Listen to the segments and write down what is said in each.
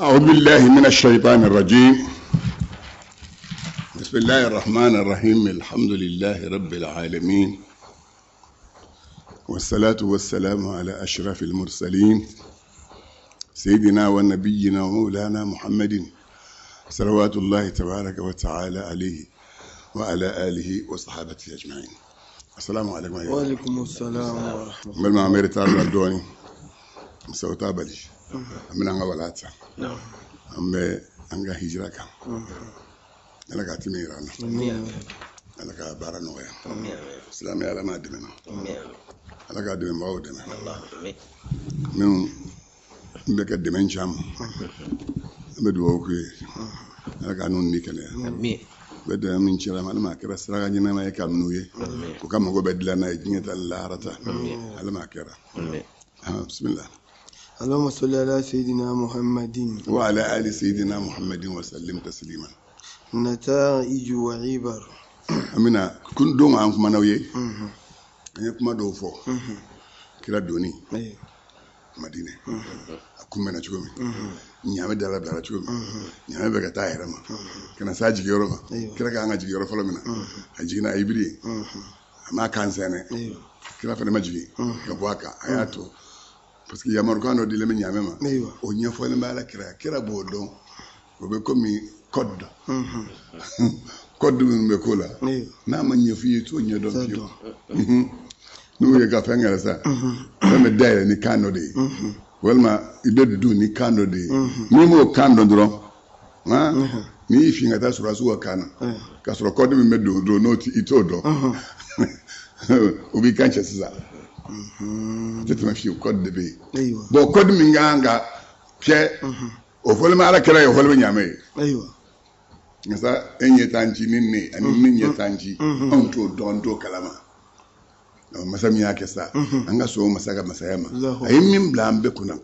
أعوذ بالله من الشيطان الرجيم. بسم الله الرحمن الرحيم. الحمد لله رب العالمين، والصلاة والسلام على أشرف المرسلين سيدنا ونبينا ومولانا محمد صلوات الله تبارك وتعالى عليه وعلى آله وصحابته أجمعين. السلام عليكم. وعليكم السلام ورحمة الله. ما أمير تعالى الدوني مسوتا بلي من أنا ولاتا أم أنجا هجرة أنا كاتمي رانا أنا كبارا نويا سلامي على ما دمنا أنا كادم ما ودنا من بك دمن شام بدوكي أنا كانون نيكنا بدأ من شلام أنا ما كرا سرقة جنا ما يكملوه وكم هو بدل أنا يجني الله رتا على ما كرا. بسم الله. اللهم صل على سيدنا محمد وعلى آل سيدنا محمد وسلم تسليما. نتائج وعبر. أمينا كن دوم عنكم أنا وياه. أنا كم دوفو. كلا دوني. مدينة. أكون من أشوفه. نيامي دارا دارا أشوفه. نيامي بكتاي رما. كنا ساجي يورما. كلا كأنا جي يورا فلو منا. أجينا إبري. ما كان سنة. كلا فلما جي. كبواكا. أياتو. Parce que Yamarukano dit le menyamema. On y a fait le mal à kira bourdon. Vous avez commis code. Code me cola. N'a mani fi tout n'y a donc. Nous y a qu'à faire ça. Même d'ailleurs ni cano de. Welma il doit do ni cano de. Mimo cano dron. Hein? Ni fi ngata sur la soie cana. Car sur le code me do not itodo. Ubi canche ça. C'est ma fille au code de B. Bon, code Minganga, Pierre, au vol Marakara, au vol Yamé. Ça, un yetanji nini, un mini yetanji, un to dondo kalama. Masamia Kessa, Anga so Masaga Masayama. I mean Blam Bekuna,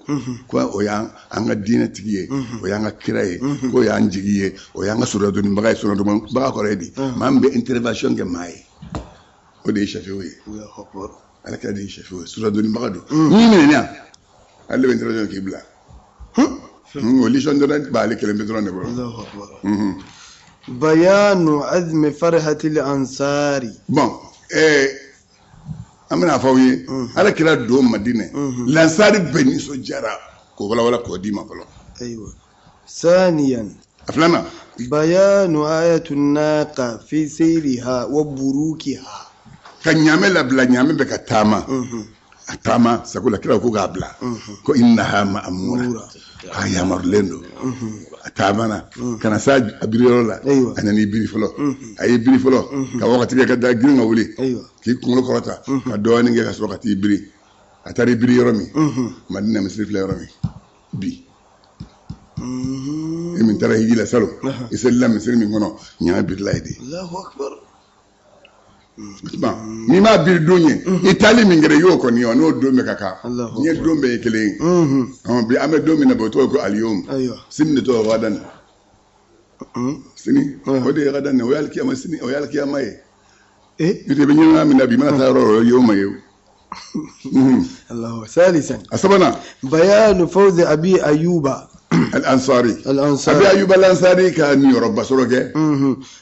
Qua Oyang, Anga Dina Tige, Oyanga Kirae, Oyan Jigie, Oyanga Suradun Bagai Suradun Bak already. Mambe intervention Gamai. Ode Shafi. على كده يشوفوا سورة دون بقدو مين يعني قال له بنترجم كيبلا ولي شلون درن بالك كلام بدرون الله اكبر بيان عزم فرحة الأنصار bon amina fawi على كده دوم مدينة الأنصار بني سجرا كولا ولا كوديما فلو أيوة. ثانيا أفلانا بيان آية الناقة في سيرها وبروكها kan nyame la bla nyame be katama atama sakula kila ko gabla ko innaha ma'mura haya marlendo atama na kana sa abiriro la anani biri folo ay biri folo ka wakati be ka da giringa wuli ki kunlo korota ka do ni ngeka so wakati biri atari biri yoromi madina misrif la yoromi bi min tara higila salo isallam misrimi ngono nya biri laydi Allahu akbar. Ni ma bir donye Italie mingere yo ko ni ono do me kaka ni do me kele bi ame do me na boto ko aliyum simni to wadan sini o de gadan o yal kiyama sini o yal kiyama ite be nyina mi nabi mana taro yo ma yo الله. ثالثا asabana بيان فوز أبي أيوب الأنصاري أبي أيوب الأنصاري كان يربى سرقة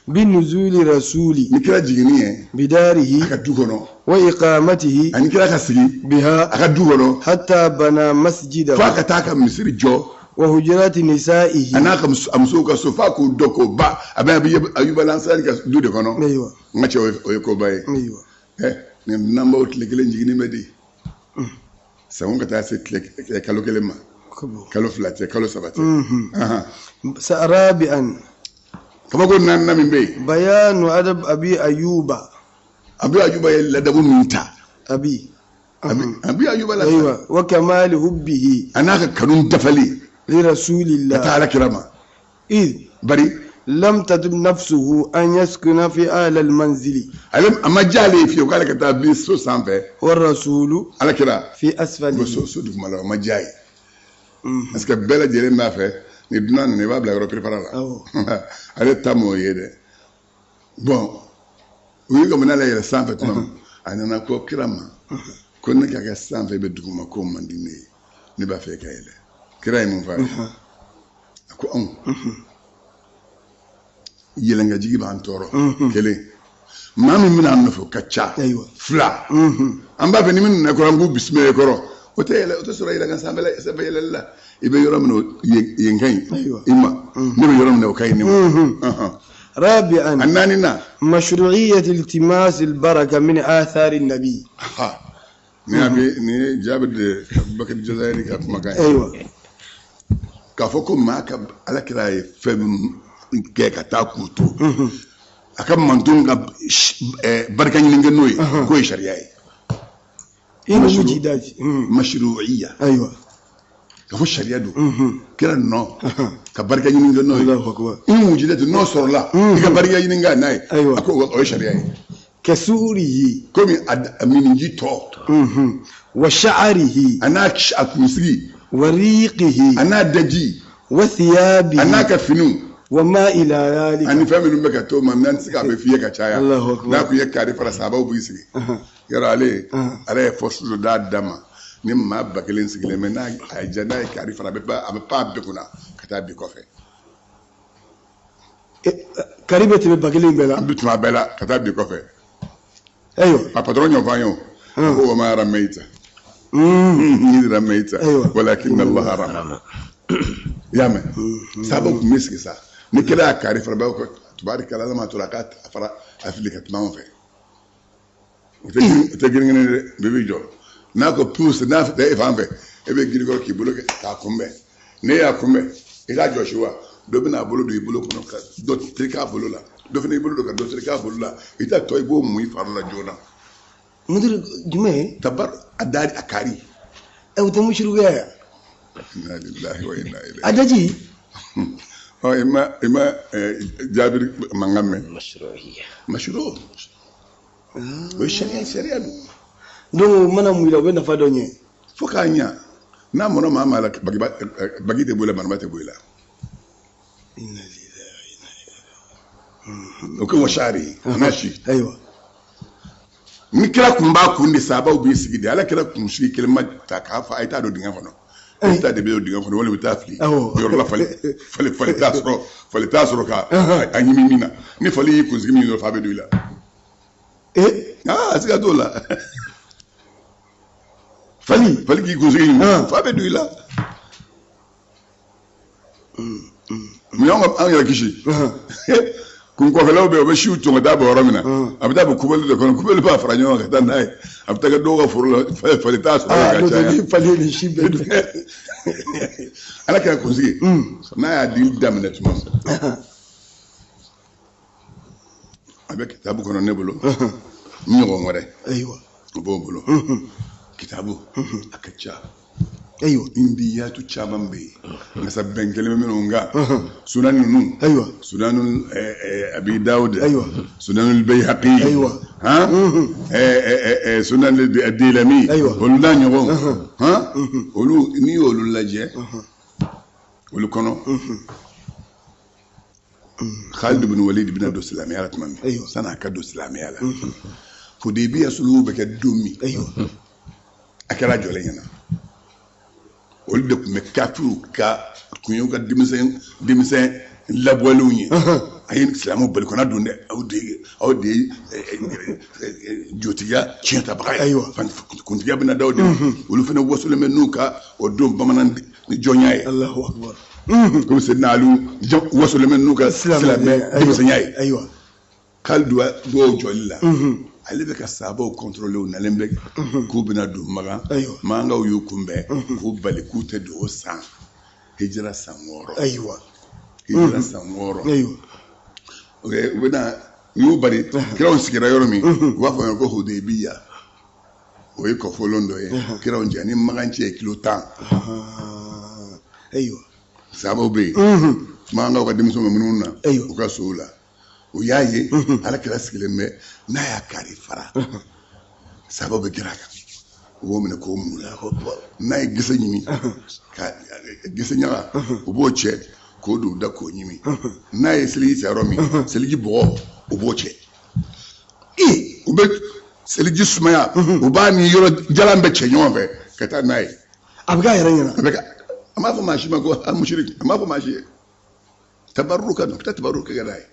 بنزول رسولي نكرا جينيه بداره أكدوكنو وإقامته أنكرا كسي بها أكدوكنو حتى بنى مسجدا فاكتاك مصر جو وهجرات نسائه أنا كمسوك سوفاكو دوكو با أبي أيوب الأنصاري كدودي كنو أيوة ما تشوي أيوكو باي أيوة نمبر وتلكلين جيني مدي سامون كتاسي كالو كلمة كالو فلاتي كالو سباتي رابعا كما قلنا من بي بيان أدب أبي أيوب لدبو منتا أبي أيوب أيوة وكمال حبه أنا كنون دفلي لرسول الله تعالى كرما إذ بري لم تدب نفسه أن يسكن في أهل المنزل أما جالي في وقال كتاب بيسو سامبي والرسول على كرا في أسفله بسو دك مالا ما جاي أسكت بلا جيرين ما في ندنا نباب لا يروح برا على تامو يده bon ويجي من على سامبي تمام أنا نكو كرما كنا كأس سامبي بدكم ما كوم من ديني نبى في كايله كراي من فاي ko an yelenga jigi b'an tɔɔrɔ kelen maa min bɛna an nɔfɛ ka ca fila an b'a fɛ ni minnu na kɔrɔ an b'u bisimila kɔrɔ o tɛ sɔrɔ yɛlɛnka sanfɛ yɛlɛli la i bɛ yɔrɔ min yen ka ɲi i ma ne bɛ yɔrɔ min na o ka ɲi ne ma. رابعا النانينا مشروعية التماس البركة من آثار النبي. ني جابر بكر الجزائري كاف مكان. أيوة. كافوكم معك على كلا فم كيكا تاكوتو. أكم منتون كاب بركة ينجنوي كوي شريعي. مشروعية. أيوة. كفو الشريعة دو كلا نو كبركة ينجا نو إن وجدت نو صار لا كبركة ينجا ناي أكو أو الشريعة كسوره كم من جيتو وشعره أنا أكمسري وريقه أنا دجي وثيابه أنا كفنو وما إلى ذلك أنا فاهم إنه بكتو ما ننسى كابي فيه كشايا الله أكبر ناكو يكاري فرسابه وبيسري يرى عليه فصل داد دما ni maa ba kelen sigilen mɛ n'a ja n'a ye kari fara a bɛ pan bɛɛ kunna ka taa bi kɔfɛ. kari bɛ tɛmɛ ba kelen bɛɛ la. an bɛ tɛmɛ a bɛɛ la ka taa bi kɔfɛ. ayiwa a patɔrɔn ɲɔgɔn ye o. ko wa ma ramɛyita. ni ramɛyita. walakin Allah rama. i y'a mɛn. sababu kun bɛ sigi sa ni kɛlɛ y'a kari fara bɛɛ kɔ tubaarikala ala ma tora k'a fara a fili ka tɛmɛ anw fɛ. o tɛ girin dɛ bɛɛ b'i jɔ. n'a ko pousse n'a fɛ e fan fɛ e bɛ girin kɔrɔ k'i bolo kɛ k'a kunbɛn ne y'a kunbɛn i k'a jɔsi wa dɔ bɛna a bolo don i bolo kɔnɔ ka dɔ teri k'a bolo la dɔ fana i bolo don ka dɔ teri k'a bolo la i t'a tɔ i b'o mun i fari la joona. mudiri jumɛn. tabar a dari a kari. o tɛ musirikuya ya. inna lillahi wa inna ilayhi. a daji. ɔ i ma jaabiri mankan mɛn. masiro. o ye sariya don. donc mana mun yira o bɛ nafa dɔ ɲɛ. fo k'a ɲa n'a mɔna maa maa la bagi tɛ bɔ i la manaba tɛ bɔ i la. o kɛ wasari n'a si. ayiwa. ni kira kun b'a kun de sababu b'i sigi de ala kira kun sigi kelen ma ta k'a fɔ a ye taa don dingɛ kɔnɔ. i taa de bɛ don dingɛ kɔnɔ wali i bɛ taa fili. yɔrɔ la fali t'a sɔrɔ ka a ɲimi min na ni fali y'i kunsigi min dɔrɔn fa bɛ don i la. a siga t'o la. fali k'i kunsigi ɲimi fa bɛ don i la. mais an yɛrɛ kisi. kun kɔfɛlaw bɛ yen o bɛ siw tɔn ka taa bɔ yɔrɔ min na a bɛ taa bɔ kubeli de kɔnɔ kubeli b'a fara ɲɔgɔn kan ka taa n'a ye a bɛ taa kɛ dɔw ka foro la fali t'a sɔrɔ ka caya. fali ni si bɛɛ don. ala kɛra kunsigi n'a y'a di daminɛ tuma a bɛ kitabu kɔnɔ ne bolo n ɲɔgɔn wɛrɛ o b'o bolo kitabu a ka ca. indiyatu caman bɛ yen masa bɛn kelen bɛ minnu nka sunan ninnu sunan abi dawud sunan bayhaqi sunan dilami olu n'a ɲɔgɔn olu n'i y'olu lajɛ olu kɔnɔ Khalid ibn Walid bɛna don silamɛya la tuma min san'a ka don silamɛya la Hudaybiya suluhu bɛ kɛ don min a kɛra jɔlen ɲɛna. olu de tun bɛ kafiru ka kun y'u ka denmisɛn labɔlenw ye a ye silamɛw bali kana don dɛ aw de ye jotigiya tiɲɛtabaga ye kuntigiya bɛna d'aw de ma olu fana wasolen bɛ n'u ka o don bamanan ni jɔnya ye komi Seydina Ali wasolen bɛ n'u ka silamɛ denmisɛnya ye k'ale dɔw jɔli la ale bɛ ka sababu contrôler u nalen bɛ k'u bɛna don Makan mankanw y'u kunbɛn k'u bali k'u tɛ don o san hijira san 6 hijira san 6 u bɛna u y'u bali kiraw sigira yɔrɔ min u b'a fɔ yɔrɔ ko Hudaybiya o ye kɔfɔlon dɔ ye kiraw jɛ ni Makan cɛ ye kilo 10 sababu bɛ yen mankanw ka denmisɛnw bɛ minnu na u ka sow la. u y'a ye ala kɛra sigilen bɛ n'a y'a kari fara sababu bɛ gira kan u b'o minɛ k'o mun la n'a ye gese ɲimi ka gese ɲaga u b'o cɛ k'o don da k'o ɲimi n'a ye seliji cɛ yɔrɔ min seliji bɔgɔ u b'o cɛ u bɛ seliji sumaya u b'a ni yɔrɔ jalan bɛ cɛ ɲɔgɔn fɛ ka taa n'a ye a bɛ k'a yɛrɛ ɲɛna a b'a fɔ maa si ma ko musiriki a m'a fɔ maa si ye tabarrukan no tabarruka ga dai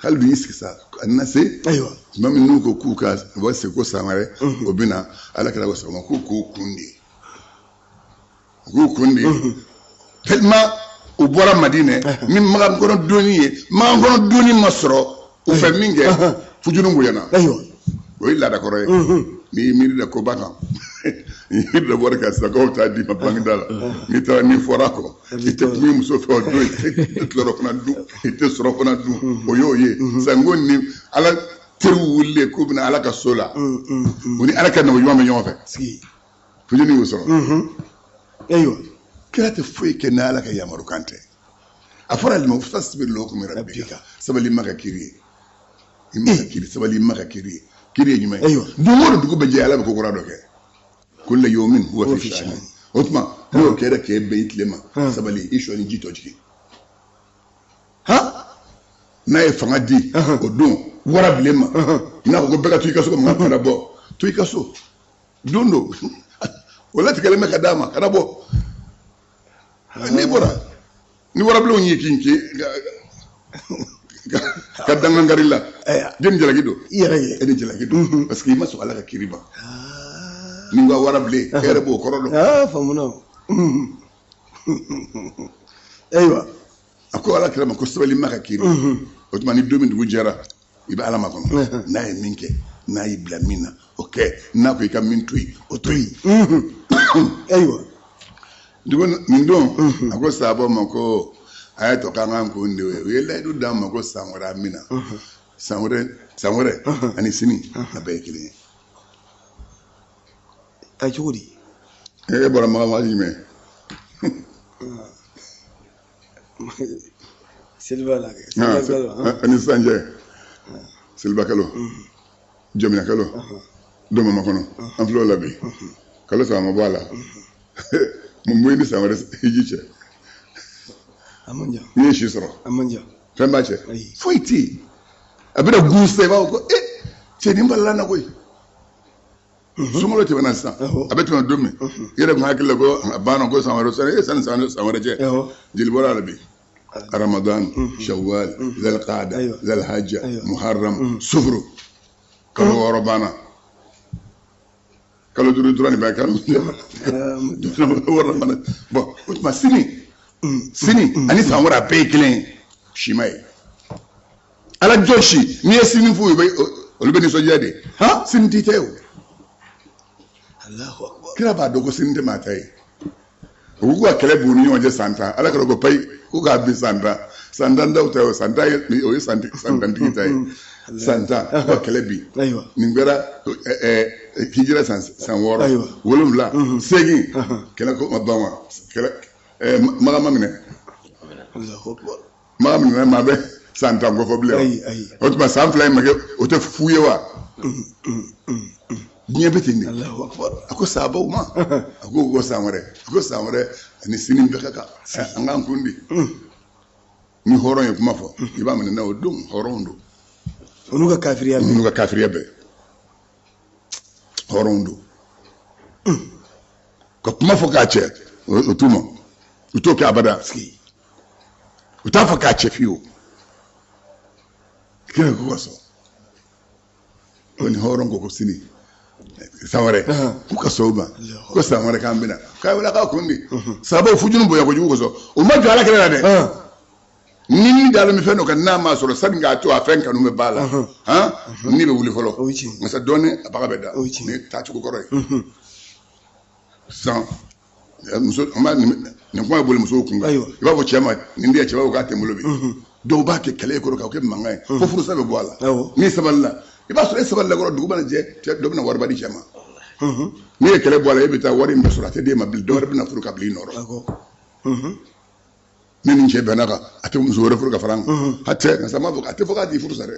hal du yiski sa annase aywa mami nuko kuka wase ko samare obina ala kala wase ma ku kundi tellement o bora madine min maga gono doni masro o fe minge fujunu nguyana aywa o illa da koroye ni miri da ko baka ni da bora ka sa ko ta di mabangdala ni ta ni forako ite mi muso fe o do ite tloro kana du ite soro kana du o yoye sangon ni ala teru wulle ko bina ala ka sola woni ala ka no yoma nyoma fe ski fujunu usoro aywa kila te foyi ke na ala ka yamaru kante afara lima fasbir lakum rabbika sabali maka kiri sabali maka kiri nyuma dumo dugo be je ala ko qura do ke kullu yawmin huwa fi sha'n otma do ke da ke be itlema sabali isho ni jito jiki ha na e fanga di odun wara bilema na ko be ka tuika so ko ngapara bo tuika so dundo wala tikalema kadama kadabo ni bora blo nyi kinki kadanga ngarilla den jalagido yere eden jalagido parce que maso ala ka kiriba ni nga wara ble kere bo korodo famuna aywa ako ala kirama ko sabali maka kiri otuma ni domin du jara iba ala makono na e minke na ibla mina okay na ko ka mintui otoi aywa ndon ako sabo mako ayato kanga ko ndewe yela du dam mako samura mina samure ani sini abekili ajuri bora ma yime silva la ani sanje silva kalo jomina kalo doma makono an flo labi kalo sama bala mo ni samare hijiche amanja ni shisro amanja fembache foiti abira guse ba ko cheni mballa na koy sumolo te bana sa abetu na domi yere ko hakile ko bana ko samare san samare je jil bola labi ramadan shawwal zal qa'da zal hajj muharram sufru kalo rabana kalo durani ba kalo bon ma sini ani samara pe clean shimai ala joshi ni sini fu be olubeni so jade ha sini titeo Allahu akbar kira ba dogo sini te matai ugu akele buni on je santa ala kalo go pai ku ga bi santa ndauta o santa o santa nditai santa akele bi aywa ningera hijira san woro wolum la segi kala ko mabama kala magama mine Allahu akbar magama ma be santa go foble o tuma san fly ma o te fuye wa bien betini Allahu akbar ako sabo ma ako go samare ani sinin be kaka anga kundi ni horon e kuma fo iba mane na odum horondo onuga kafiriya be horondo ko kuma fo ka che otuma utoke abada utafa ka che fiyo kira ko so oni horongo ko sini samare kuka soba ko samare kambina kai wala ka kundi sabo fujunu boya ko jugo so o ma jala kala de ni dalo mi feno kan na ma so sabi nga to afen kanu me bala ni be wuli folo ngasa donne apaka beda ni tatu ko koroy san muso ma ni ko bole muso kunga iba bo chema ni ndiya chema ko atemulo bi do ba ke kale ko ka ke mangay fo furu sabe boala ni saballa iba so saballa ko dugu bana je do bana warba di chema ni kale boala ibita wari mbasura te de mabil do bana furu ka bli noro ni nje benaka ate muso wore furu ka farang hatte sama bo ate foka di furu sare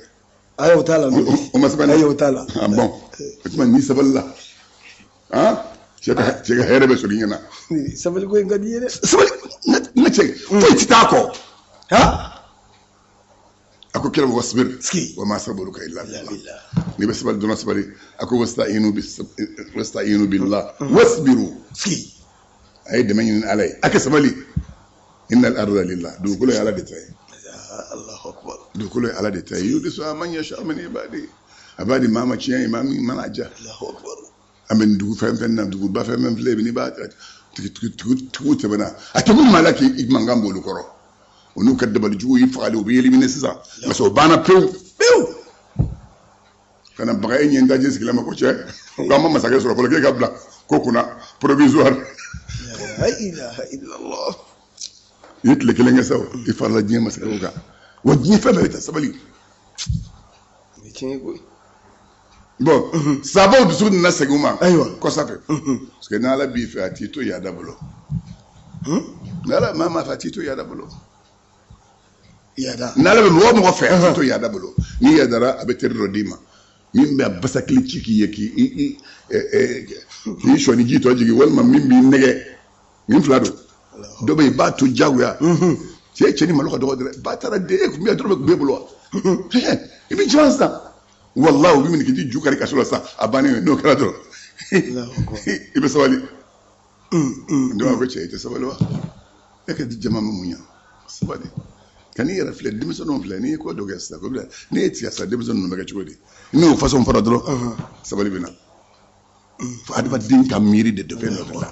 ayo tala o masbana ayo tala bon kuma ni saballa chega herebe so lingana sabali ko ngadi yere sabali na chega foi titako ako kira wasbir wa ma saburuka illa billah ni basbal duna sabali ako wasta'inu billah wasbiru ay de manin alay aka sabali innal arda lillah dugukolo ala de tayi Allahu akbar dugukolo ala de tayi yudisu man yasha min ibadi abadi mama ciyen imami manaja Allahu akbar amen dugu fɛn na dugu ba fɛn filɛ bi ni b'a tugu tɛmɛna a tɛ mun mala k'i mankan b'olu kɔrɔ o n'u ka dabalijugu y'i fagali u bɛ yɛlɛmini sisan parce que o banna pewu kana baga e ɲɛ daji sigilen ma ko cɛ k'an ma masakɛ sɔrɔ fɔlɔ k'e ka bila ko kunna provisoire la ilaha illallah i ye tile kelen kɛ sa i farala diɲɛ masakɛw kan wa diɲɛ fɛn bɛɛ bɛ taa sabali bon sabaw dusu nana segin u ma kɔsafɛ parce que n'ala b'i fɛ a t'i to yaada bolo n'ala maa ma fɛ a t'i to yaada bolo n'ala bɛ mɔgɔ o mɔgɔ fɛ a t'i to yaada bolo n'i yaadara a bɛ teri dɔ d'i ma min bɛ a basakili ci k'i ye k'i sɔni ji tɔ jigin walima min b'i nɛgɛ min fila don dɔ bɛ yen i b'a to jagoya cɛ cɛ ni malo ka dɔgɔ dɛrɛ ba taara den e kun bɛ dɔrɔn bɛ kun b'e bolo wa i bɛ jɔn sisan wallahi u bɛ minɛ k'i di ju kari kaso la sisan a bannen n'o kɛra dɔrɔn i bɛ sabali dɔw b'a fɔ cɛ i tɛ sabali wa e ka di jama ma mun ɲa sabali ka n'i yɛrɛ filɛ denmisɛnninw filɛ n'i ye ko dɔ kɛ sisan ko bila n'i ye tigɛ sa denmisɛnninw bɛ kɛ cogo di n'o façon fɔra dɔrɔn sabali bɛ na fo adamaden ka miiri de fɛn dɔ de la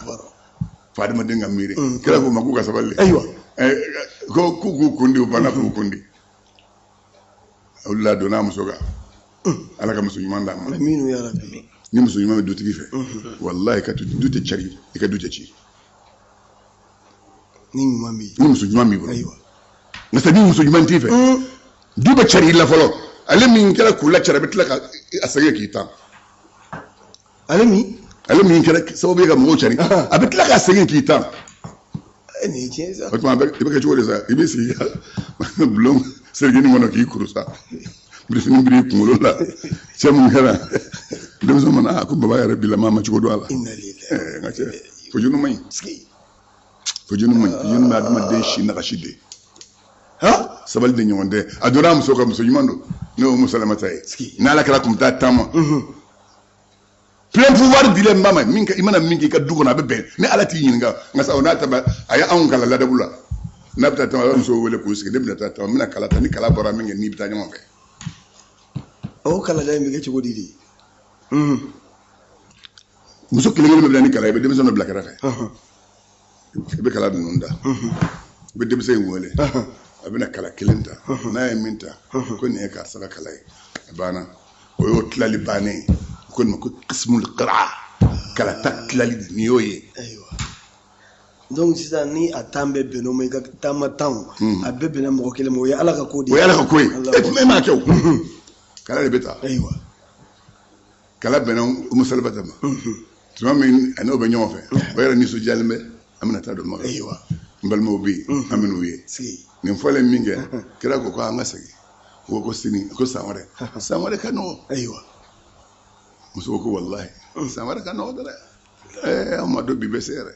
fo adamaden ka miiri kira ko ma k'u ka sabali ayiwa ko k'u kundi u banna k'u kundi olu la donna a muso kan ala ka muso ɲuman d'a ma aminu ya rabbi ni muso ɲuman bɛ dutigi fɛ wallahi ka du tɛ cari i ka du tɛ ci ni ɲuman b'i ni muso ɲuman b'i bolo ayiwa nka ni muso ɲuman t'i fɛ du bɛ cari i la fɔlɔ ale min kɛra k'u la cari a bɛ tila ka a segin k'i tan ale min kɛra sababu ye ka mɔgɔw cari a bɛ tila k'a segin k'i tan nin ye tiɲɛ sa o tuma i bɛ kɛ cogo di sa i bɛ sigi ka bulon serikini kɔnɔ k'i kuru sa birisini biri kunkolo la cɛ mun kɛra denmisɛn mana a ko baba yɛrɛ bila maa ma cogo don a la nka cɛ fojunu man ɲi fojunu bɛ adamaden si nagasi de sabali de ɲɔgɔn tɛ a donna a muso ka muso ɲuman don n'o ye musalamata ye n'ala kɛra kun bɛ taa taama plein pouvoir dilen ba ma min i mana min k'i ka du kɔnɔ a bɛ bɛn ni ala t'i ɲininka nka sa o n'a taba a ye anw kala ladabu la n'a bɛ taa taama a bɛ musow wele k'u sigi ne bɛna taa taama n bɛna kala ta ni kala bɔra min kɛ n'i bɛ taa ɲɔgɔn fɛ o kalada in bɛ kɛ cogo di de muso kelen kelen bɛ bila ni kala i bɛ denmisɛn dɔ bila kɛrɛfɛ i bɛ kala ninnu da i bɛ denmisɛn in wele a bɛna kala kelen ta n'a ye min ta ko nin ye karisa ka kala ye a banna o y'o tilali bannen ye ko nin ma ko kismul qira kala ta tilali nin y'o ye donc sisan ni a tan bɛɛ bɛnn'o ma i ka taama tanw a bɛɛ bɛnna mɔgɔ kelen ma o ye ala ka ko de ye o ye ala ka ko ye e m'a kɛ o kala de bɛ ta ayiwa kala bɛnna musalibata ma tuma min a n'o bɛ ɲɔgɔn fɛ o yɛrɛ nisɔndiyalen bɛ an bɛna taa dɔ ma ayiwa n balimaw bɛ yen an bɛ n'u ye nin fɔlen min kɛ kira ko an ka segin o ko sini ko san wɛrɛ ka nɔgɔ ayiwa muso ko walahi san wɛrɛ ka nɔgɔ dɛ an ma dɔn bi bɛ se yɛrɛ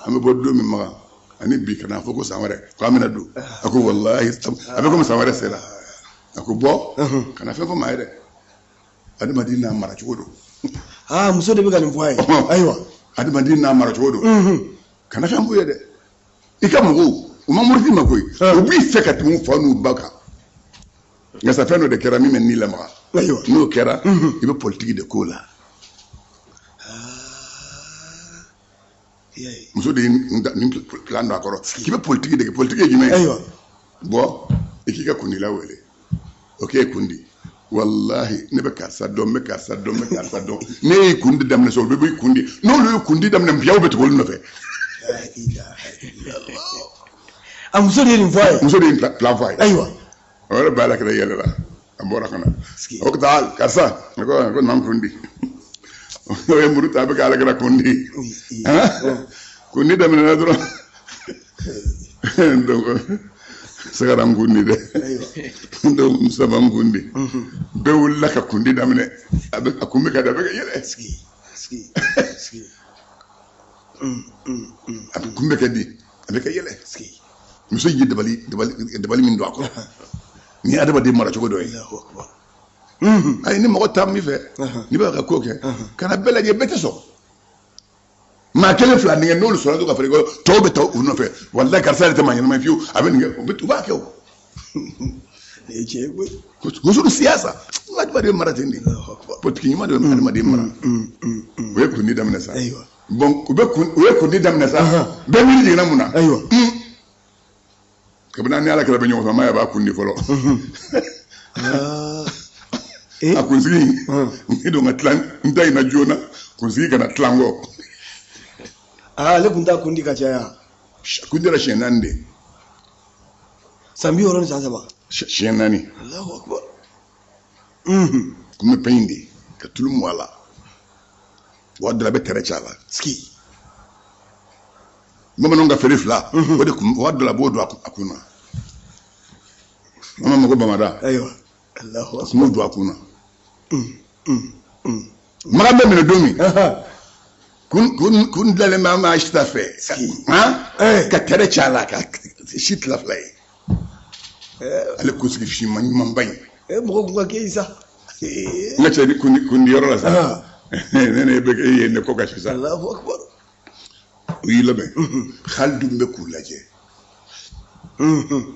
an bɛ bɔ don min makan ani bi kana fɔ ko san wɛrɛ ko an bɛna don a ko walahi a bɛ komi san wɛrɛ sera a ko bɔ kana fɛn fɔ maa ye dɛ adamaden n'a mara cogo don muso de bɛ ka nin fɔ a ye ayiwa adamaden n'a mara cogo don kana fɛn f'u ye dɛ i ka mɔgɔw u ma muruti ma koyi u b'i fɛ ka tɛmɛ u fa n'u ba kan nka sa fɛn dɔ de kɛra min bɛ n'i lamaga n'o kɛra i bɛ politiki de k'o la muso de ye nin plan don a kɔrɔ k'i bɛ politiki de kɛ politiki ye jumɛn ye bɔ i k'i ka kundila wele o k'e kundi walahi ne bɛ karisa dɔn ne ye kundi daminɛ sɔrɔ olu bɛ kundi n'olu ye kundi daminɛ npiyaw bɛ tugu olu nɔfɛ a muso de ye nin fɔ a ye muso de ye plan fɔ a ye ayiwa o yɛrɛ b'a la kɛra yɛlɛla a bɔra ka na o ka taa karisa ko nan kundi o ye muru ta a bɛ kɛ ala kɛra kundi kundi daminɛna dɔrɔn donc sagara n kundi dɛ donc musaba n kundi bɛɛ wulila ka kundi daminɛ a kun bɛ ka da a bɛ ka yɛlɛ a bɛ kun bɛ kɛ di a bɛ ka yɛlɛ muso ye dabali min don a kɔrɔ ni ye adamaden mara cogo dɔ ye ayi ni mɔgɔ taa min fɛ n'i b'a ka ko kɛ kana bɛɛ lajɛ bɛɛ tɛ sɔn ma kelen fila ninge n'olu sɔrɔ to ka fɛrɛ ko tɔw bɛ taa u nɔfɛ walahi karisa yɛrɛ tɛ maa ɲɛnama fiyewu a bɛ nin kɛ u b'a kɛ o. ne ye tiɲɛ ye koyi. muso siyasa adamaden mara ten de politiki ɲuman de bɛ adamaden mara o ye kundi daminɛ sa bon u ye kundi daminɛ sa bɛɛ miiri jiginna mun na kabini ni ala kɛra bɛ ɲɔgɔn fɛ maa yɛ b'a kundi fɔlɔ a kunsigi n don ka tilan n ta in na joona kunsigi kana tilan kɔ ale kun t'a kundi ka caya kundi yɛrɛ siɲɛ 4 de san 60 ni san 3 siɲɛ 4 Allahu akbar kun bɛ pɛn de ka tulu mu a la wa dɔ la bɛ tɛrɛ ci a la ski bamananw ka feere fila o de kun wa dɔ la b'o don a kun na an ma mago bamada ayiwa Allahu akbar kun b'o don a kun na maga bɛ minɛ don min kun dilalen bɛ an b'a si ta fɛ ka tɛrɛ ci a la ka si tila fila ye ale kunsigi finman ɲumanba in mɔgɔ kun ka kɛ yi sa n ka cɛ kundi yɔrɔ la sa ne ne bɛ e ye ne kɔ ka si sa Allahu akbar u y'i labɛn Khalidu bɛ k'u lajɛ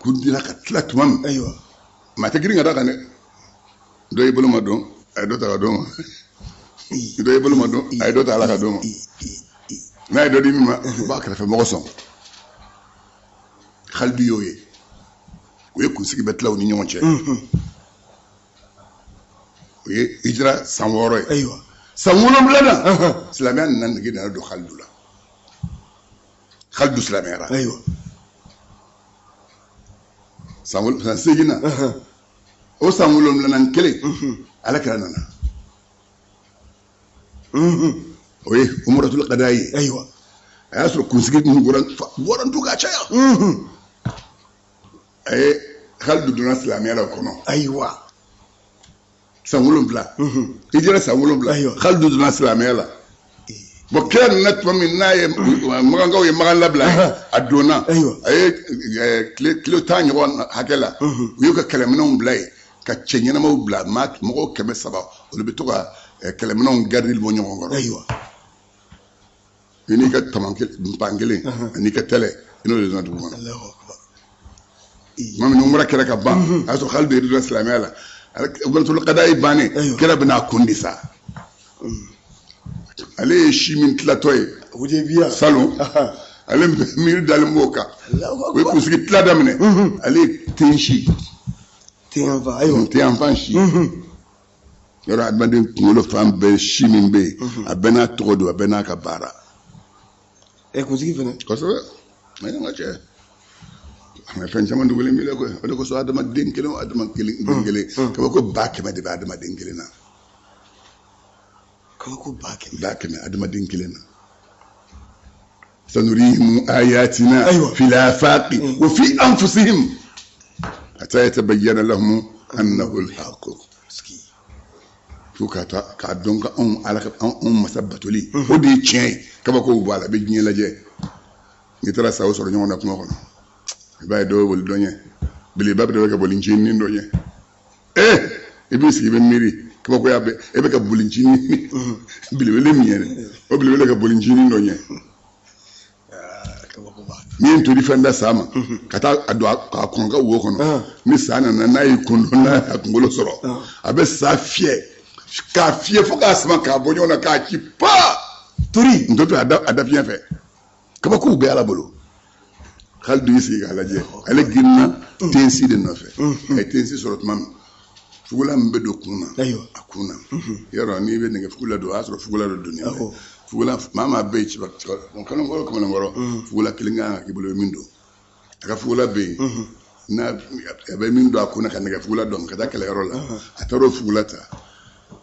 kundila ka tila tuma min ayiwa maa tɛ girin ka da kan dɛ dɔ y'i bolo ma dɔn a ye dɔ ta ka dɔn ma dɔ y'i bolo ma dɔn a ye dɔ ta ala ka dɔn ma n'a ye dɔ di min ma u b'a kɛrɛfɛ mɔgɔ sɔn Khalidu y'o ye o ye kunsigi bɛ tila u ni ɲɔgɔn cɛ o ye hijira san 6 ye ayiwa san 7 na silamɛya nana nege nana don Khalidu la Khalidu silamɛyara ayiwa san 8 na o san 7 kelen ala kɛra nana o ye umaratul qada ye ayiwa a y'a sɔrɔ kunsigi bɔra tu ka caya a ye Khalidu donna silamɛya la o kɔnɔ ayiwa san 7 hijira san 7 Khalidu donna silamɛya la bon kira nana tuma min n'a ye magankaw ye magan labila a donna a ye kilo 10 ɲɔgɔn hakɛ la u y'u ka kɛlɛminɛnw bila yen ka cɛ ɲɛnamaw bila mɔgɔw 300 olu bɛ to ka kɛlɛminɛnw gardili bɔ ɲɔgɔn kɔrɔ i n'i ka pan kelen ani ka tɛlɛ i n'o de donna dugu kɔnɔ tuma min umra kɛra ka ban a y'a sɔrɔ Khalidu ye donna silamɛya la umaratul qada ye bannen kira bɛna kundi sa ale ye si min tilatɔ ye salon ale miiri dalen b'o kan o ye kunsigi tila daminɛ ale ye tensi tenyanfan si yɔrɔ adamaden kunkolo fan bɛɛ si min bɛ yen a bɛɛ n'a tɔgɔ don a bɛɛ n'a ka baara kunsigi fɛnɛ kosɛbɛ a ye n ka cɛ a ma fɛn caman dogolen b'i la koyi o de kosɔn adamaden kelen o adamaden kelen kaba ko 100 de bɛ adamaden kelen na kabako 100 adamaden kelen na sanurihim ayatina fil afaqi wa fi anfusihim hatta yatabayyana lahum annahu al-haqq fo ka dɔn ka anw masa batoli o de ye tiɲɛ ye kabako b'a la a bɛ diɲɛ lajɛ n'i taara sago sɔrɔ ɲɔgɔn na kuma kɔnɔ i b'a ye dɔ bɛ boli dɔ ɲɛ belebeleba bɛ ka boli ncinin dɔ ɲɛ i b'i sigi i bɛ miiri kabako y'a bɛ e bɛ ka boli ncinin belebele min ye dɛ o belebele ka boli ncinin dɔ ɲɛ min tori fɛn da sa ma ka taa a don a kɔn ka wo kɔnɔ ni sa nana n'a y'i kun don n'a y'a kunkolo sɔrɔ a bɛ sa fiyɛ k'a fiyɛ fo k'a sama k'a bɔ ɲɔgɔn na k'a ci pa tori n to a da fiɲɛ fɛ kabakow bɛ ala bolo Khalidu y'i sigi k'a lajɛ ale girinna tensi de nɔfɛ a ye tensi sɔrɔ tuma min fugula min bɛ don kun na a kun na yɔrɔ n'i bɛ nɛgɛ fugula don o y'a sɔrɔ fugula dɔ donni bɛ fugula maa bɛ yen kamalenkɔrɔ fugula kelen kan ka k'i bolo min don a ka fugula bɛ yen n'a a bɛ min don a kun na ka nɛgɛ fugula dɔn ka taa kɛlɛyɔrɔ la a taara o fugula ta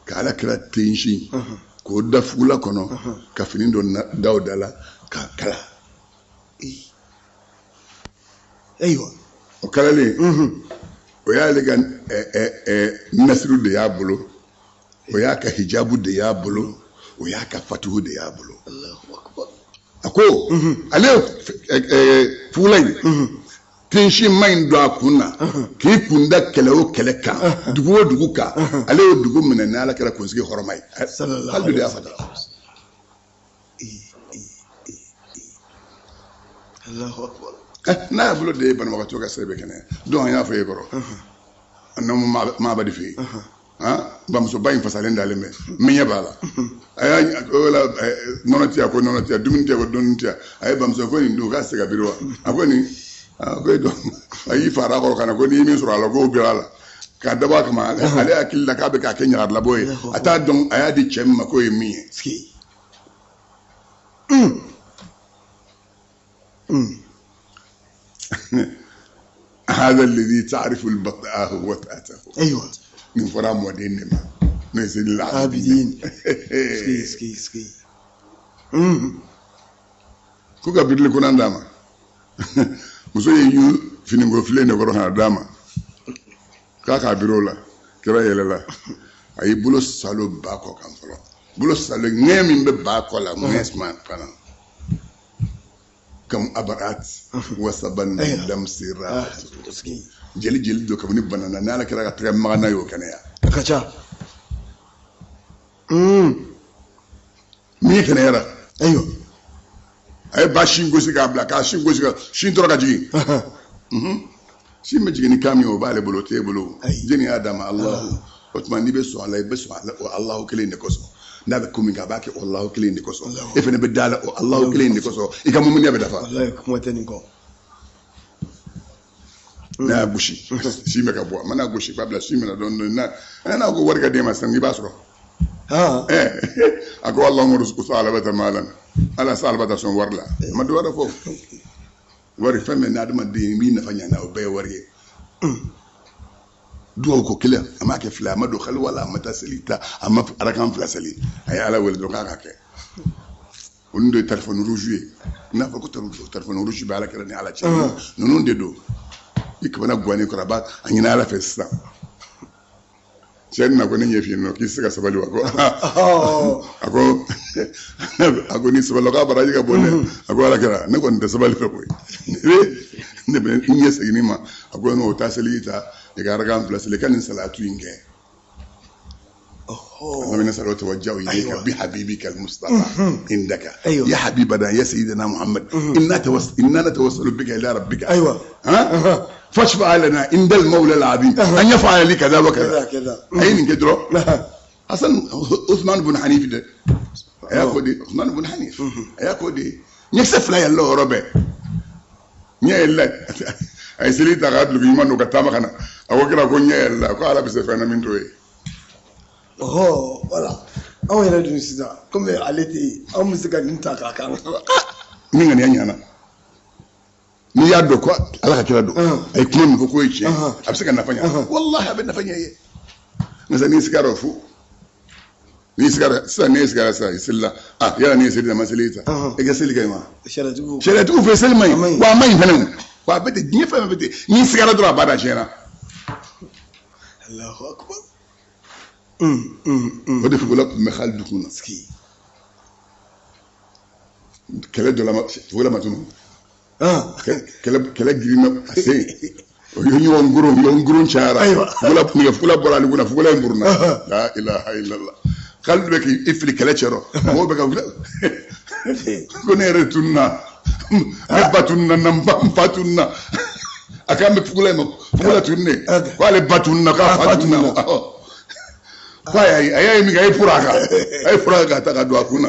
k'ala kɛra tensi k'o da fugula kɔnɔ ka fini dɔ da o da la k'a kala o kalalen o y'ale ka nasiru de y'a bolo o y'a ka hijabu de y'a bolo o y'a ka fatuhu de y'a bolo a ko ale fugula in tensi ma in don a kun na k'i kun da kɛlɛ o kɛlɛ kan dugu o dugu kan ale y'o dugu minɛ ni ala kɛra kunsigi hɔrɔma ye Khalidu de y'a fata Allahu akbar. n'a bolo de banabagatɔ ka sɛbɛn kɛnɛ donc an y'a fɔ e kɔrɔ annamu ma ba di fe bamuso ba in fasalen dalen bɛ miɲɛ b'a la a y'a wala nɔnɔ tiya ko nɔnɔ tiya dumuni tiya ko dumuni tiya a ye bamuso ko nin don k'a se ka biri wa a ko nin ko e dɔn a y'i fara a kɔrɔ ka na ko n'i ye min sɔrɔ a la k'o bira a la k'a dabɔ a kama ale hakili la k'a bɛ k'a kɛ ɲagalabɔ ye a t'a dɔn a y'a di cɛ min ma k'o ye min ye. هذا الذي تعرف البطاء وتأته ايوه من فرا مودين ما نسي العابدين سكي كوكا بيدل كونان داما muso ye yu finingo file ne kɔrɔ ha dama k'a biro la kira yɛlɛla a y'i bolo salo ba kɔ kan fɔlɔ bolo salo ŋɛɲɛ min bɛ ba kɔ la ŋɛɲɛ suma fana kam abarat wasaban damsira jeli do kabini banana n'ala kira ka tɛgɛ magana y'o kɛnɛya a ka ca min kɛnɛyara ayiwa a ye ba sin gosi k'a bila k'a sin gosi ka sin tora ka jigin sin bɛ jigin ni kan min o b'ale bolo o t'e bolo jeni y'a d'a ma alahu o tuma n'i bɛ sɔn a la i bɛ sɔn a la o alahu kelen de kosɔn n'a bɛ ko min kɛ a b'a kɛ o alahu kelen de kosɔn e fana bɛ da la o alahu kelen de kosɔn i ka mumuniya bɛ dafa. walayi kuma tɛ nin kɔ. n'a y'a gosi sin bɛ ka bɔ a mana gosi k'a bila sin bɛ na dɔɔnin n'a ko wari ka d'e ma sisan i b'a sɔrɔ. a ko alahu rusuku alabata maalan ala sa alabata sɔn wari la ma dɔ wɛrɛ fɔ wari fɛn bɛɛ n'adamaden min nafa ɲana o bɛɛ ye wari ye. duwawu ko kelen a m'a kɛ fila a ma don kaliwa la a ma taa seli ta a ma arakan fila seli a ye ala wele dɔrɔn k'a ka kɛ olu de ye téléphone rouge ye n'a fɔ ko téléphone rouge bɛ ala kɛra ni ala cɛ ninnu de don i kabana guwanni kɔrɔ a ɲini ala fɛ sisan cɛ na ko ne ɲɛ f'i yen nɔ k'i se ka sabali wa ko a ko ni sabali k'a baraji ka bɔ dɛ a ko ala kɛra ne kɔni tɛ sabali fɛ koyi ne bɛ n ɲɛ segin ma a ko n'o taa seli ta i ka arakan fila seli ka nin salatu in kɛ من نسأل وتوجه إليك بحبيبك المصطفى عندك يا حبيبنا يا سيدنا محمد إننا نتوسل بك إلى ربك أيوة فاشفع لنا عند المولى العظيم أن يفعل لي كذا وكذا أين كدرو أصلا عثمان بن حنيف ده يا كودي عثمان بن حنيف يا كودي نكسف لا يلا ربع نيلا أي سلي تقعد لك يمان وكتامة خنا أو كلا كون نيلا كلا بسفنا من توي voilà anw yɛrɛ dun sisan komi ale tɛ yen anw bɛ se ka nin ta k'a kan. min ŋaniya ɲana n'i y'a dɔn ko ala ka kira don a ye kuma min fɔ k'o ye tiɲɛ a bɛ se ka nafa ɲɛ walahi a bɛ nafa ɲɛ ye nka n'i sigara o fo n'i sigara sisan n'e sigara sisan i selila yala n'i ye seli dama seli ta e ka seli ka ɲi ma sariyatigiw fɛ seli ma ɲi wa a ma ɲi fana wa a bɛ ten diɲɛ fɛn fɛn bɛ ten n'i sigara dɔrɔn a b'a da tiɲɛna. Allahu akbar. o de fugola tun bɛ hali dugu na kɛlɛ dɔ la fugola ma tunu kɛlɛ girinna a sen o ye ɲɔgɔn goron cayara fugola bɔra ale kunna fugola in buruna la ilaha illallah hali bɛ k'i fili kɛlɛ cɛrɔ mɔgɔw bɛ ka wuli ko ne yɛrɛ tununa ne ba tununa n fa tununa a k'an bɛ fugola in ma fugola tununen ko ale ba tununa k'a fa tununa ko a y'a ye min kɛ a ye fura k'a ta ka don a kun na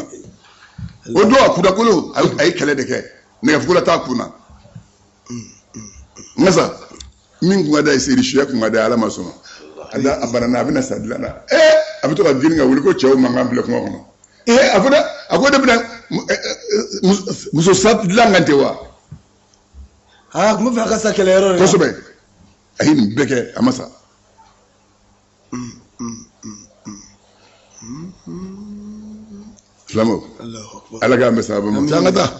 o don a kudakolo a ye kɛlɛ de kɛ nɛgɛfugola t'a kun na nka min kun ka d'a ye seri suya kun ka d'a ye ala ma sɔn a banana a bɛna sa dilan na a bɛ to ka girin ka wuli ko cɛw mankan bila kungo kɔnɔ a ko ne bɛna muso sa dilan kan tɛ wa kun bɛ fɛ a ka sa kɛlɛyɔrɔ la kosɛbɛ a ye nin bɛɛ kɛ a ma sa filamu ala k'an bɛ saba ma an ka taa